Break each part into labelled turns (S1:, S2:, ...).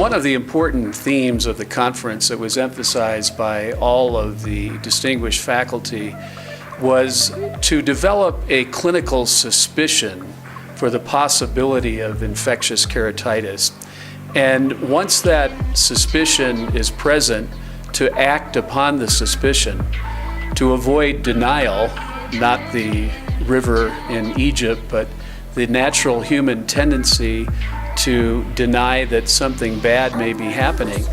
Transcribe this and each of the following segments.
S1: one of the important themes of the conference that was emphasized by all of the distinguished faculty was to develop a clinical suspicion for the possibility of infectious keratitis. And once that suspicion is present, to act upon the suspicion, to avoid denial, not the river in Egypt, but the natural human tendency to deny that something bad may be happening.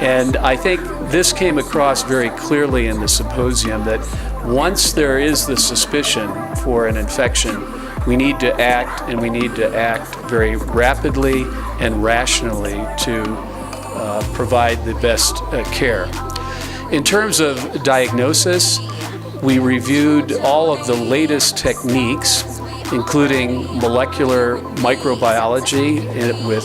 S1: And I think this came across very clearly in the symposium, that once there is the suspicion for an infection, we need to act, and we need to act very rapidly and rationally to provide the best care. In terms of diagnosis, we reviewed all of the latest techniques, including molecular microbiology with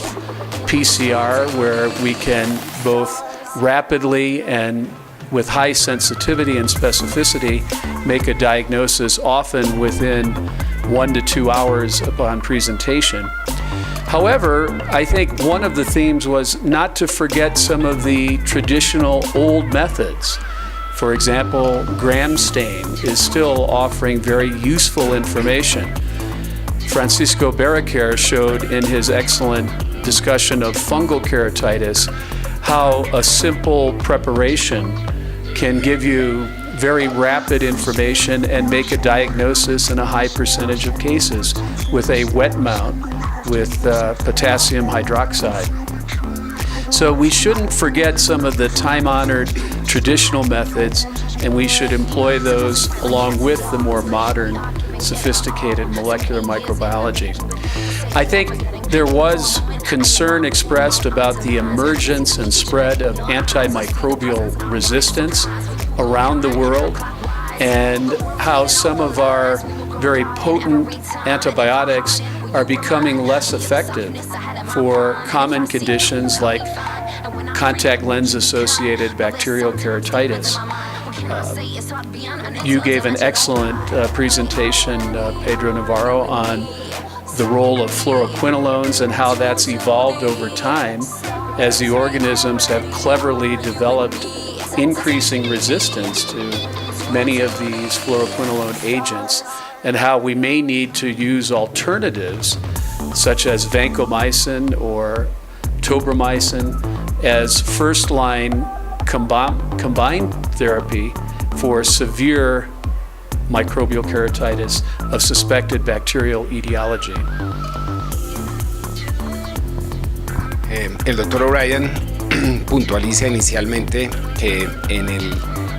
S1: PCR, where we can both rapidly and with high sensitivity and specificity make a diagnosis, often within 1 to 2 hours upon presentation. However, I think one of the themes was not to forget some of the traditional old methods. For example, gram stain is still offering very useful information. Francisco Barraquer showed in his excellent discussion of fungal keratitis how a simple preparation can give you very rapid information and make a diagnosis in a high percentage of cases with a wet mount with potassium hydroxide. So we shouldn't forget some of the time-honored traditional methods, and we should employ those along with the more modern, sophisticated molecular microbiology. I think there was concern expressed about the emergence and spread of antimicrobial resistance around the world, and how some of our very potent antibiotics are becoming less effective for common conditions like contact lens associated bacterial keratitis. You gave an excellent presentation, Pedro Navarro, on the role of fluoroquinolones and how that's evolved over time as the organisms have cleverly developed increasing resistance to many of these fluoroquinolone agents, and how we may need to use alternatives such as vancomycin or tobramycin as first-line combined therapy for severe microbial keratitis of suspected bacterial etiology.
S2: El doctor O'Brien puntualiza inicialmente que en el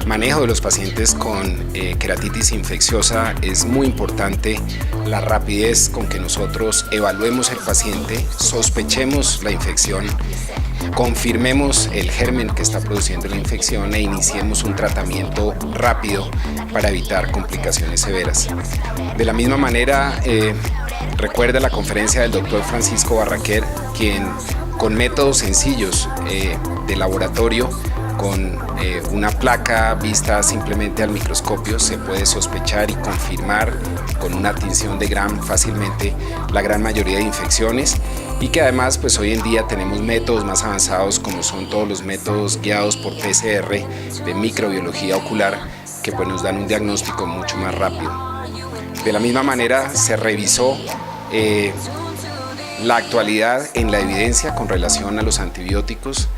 S2: manejo de los pacientes con queratitis infecciosa es muy importante la rapidez con que nosotros evaluemos el paciente, sospechemos la infección, confirmemos el germen que está produciendo la infección e iniciemos un tratamiento rápido para evitar complicaciones severas. De la misma manera, recuerda la conferencia del doctor Francisco Barraquer, quien con métodos sencillos de laboratorio, con una placa vista simplemente al microscopio, se puede sospechar y confirmar con una tinción de Gram fácilmente la gran mayoría de infecciones, y que además pues hoy en día tenemos métodos más avanzados como son todos los métodos guiados por PCR de microbiología ocular que pues nos dan un diagnóstico mucho más rápido. De la misma manera se revisó la actualidad en la evidencia con relación a los antibióticos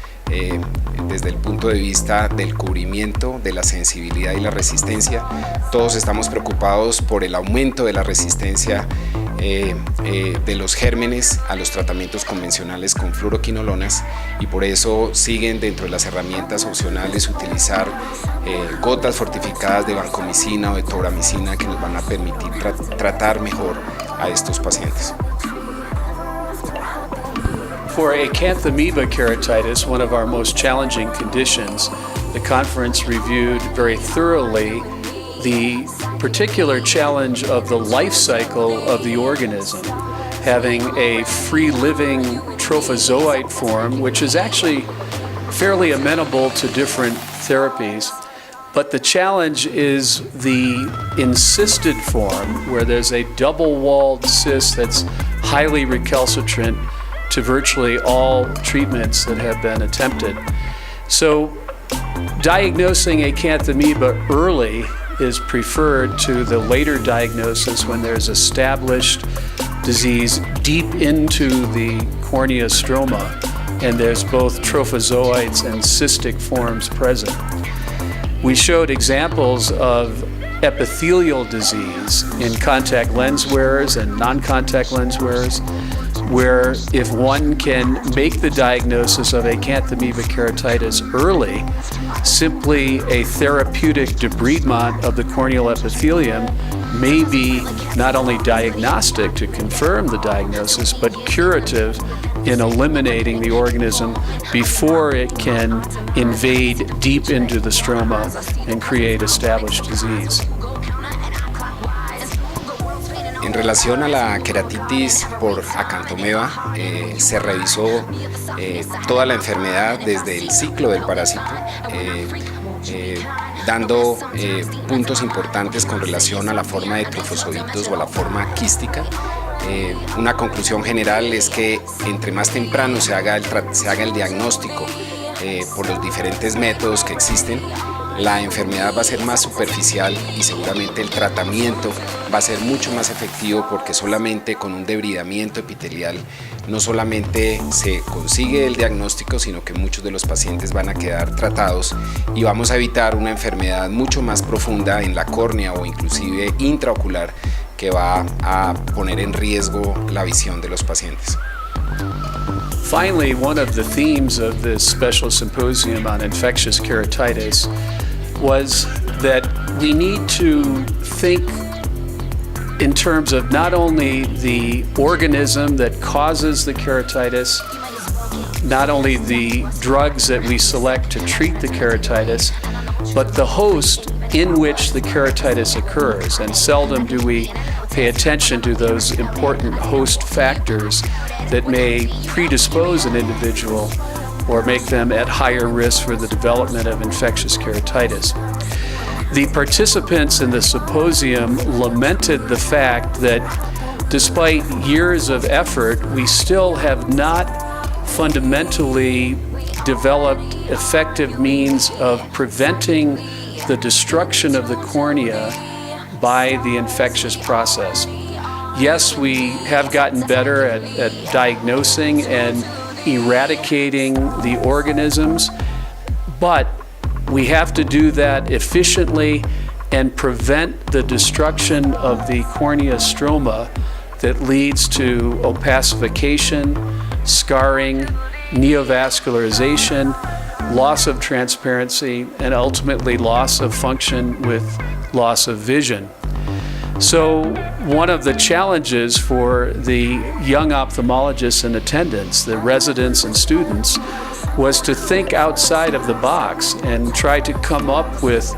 S2: desde el punto de vista del cubrimiento, de la sensibilidad y la resistencia. Todos estamos preocupados por el aumento de la resistencia de los gérmenes a los tratamientos convencionales con fluoroquinolonas, y por eso siguen dentro de las herramientas opcionales utilizar gotas fortificadas de vancomicina o de tobramicina que nos van a permitir tratar mejor a estos pacientes.
S1: For acanthamoeba keratitis, one of our most challenging conditions, the conference reviewed very thoroughly the particular challenge of the life cycle of the organism, having a free-living trophozoite form, which is actually fairly amenable to different therapies. But the challenge is the encysted form, where there's a double-walled cyst that's highly recalcitrant to virtually all treatments that have been attempted. So diagnosing acanthamoeba early is preferred to the later diagnosis when there's established disease deep into the cornea stroma and there's both trophozoites and cystic forms present. We showed examples of epithelial disease in contact lens wearers and non-contact lens wearers, where if one can make the diagnosis of acanthamoeba keratitis early, simply a therapeutic debridement of the corneal epithelium may be not only diagnostic to confirm the diagnosis, but curative in eliminating the organism before it can invade deep into the stroma and create established disease.
S2: En relación a la queratitis por acanthomeba, se revisó toda la enfermedad desde el ciclo del parásito, dando puntos importantes con relación a la forma de trofosoditos o a la forma quística. Una conclusión general es que entre más temprano se haga el diagnóstico por los diferentes métodos que existen, la enfermedad va a ser más superficial y seguramente el tratamiento va a ser mucho más efectivo, porque solamente con un debridamiento epitelial no solamente se consigue el diagnóstico, sino que muchos de los pacientes van a quedar tratados y vamos a evitar una enfermedad mucho más profunda en la córnea o inclusive intraocular que va a poner en riesgo la visión de los pacientes.
S1: Finally, one of the themes of this special symposium on infectious keratitis was that we need to think in terms of not only the organism that causes the keratitis, not only the drugs that we select to treat the keratitis, but the host in which the keratitis occurs. And seldom do we pay attention to those important host factors that may predispose an individual or make them at higher risk for the development of infectious keratitis. The participants in the symposium lamented the fact that despite years of effort, we still have not fundamentally developed effective means of preventing the destruction of the cornea by the infectious process. Yes, we have gotten better at diagnosing and eradicating the organisms, but we have to do that efficiently and prevent the destruction of the cornea stroma that leads to opacification, scarring, neovascularization, loss of transparency, and ultimately loss of function with loss of vision. So one of the challenges for the young ophthalmologists in attendance, the residents and students, was to think outside of the box and try to come up with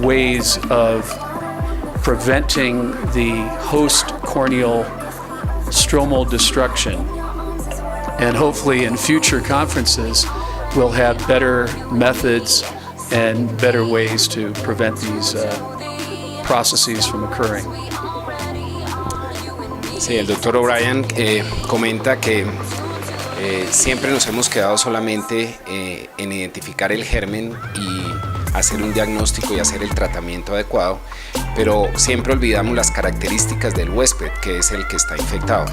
S1: ways of preventing the host corneal stromal destruction. And hopefully in future conferences, we'll have better methods and better ways to prevent these processes from occurring.
S2: Sí, el doctor O'Brien comenta que siempre nos hemos quedado solamente en identificar el germen y hacer un diagnóstico y hacer el tratamiento adecuado, pero siempre olvidamos las características del huésped, que es el que está infectado.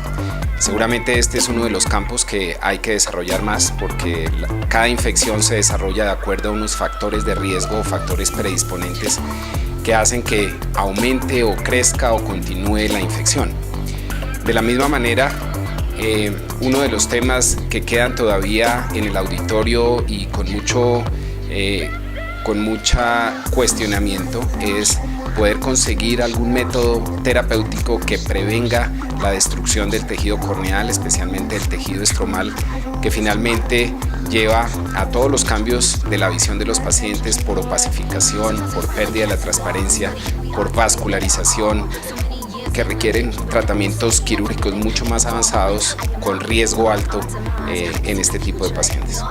S2: Seguramente este es uno de los campos que hay que desarrollar más, porque cada infección se desarrolla de acuerdo a unos factores de riesgo o factores predisponentes que hacen que aumente o crezca o continúe la infección. De la misma manera, uno de los temas que quedan todavía en el auditorio y con mucho cuestionamiento es poder conseguir algún método terapéutico que prevenga la destrucción del tejido corneal, especialmente el tejido estromal, que finalmente lleva a todos los cambios de la visión de los pacientes por opacificación, por pérdida de la transparencia, por vascularización, que requieren tratamientos quirúrgicos mucho más avanzados con riesgo alto en este tipo de pacientes.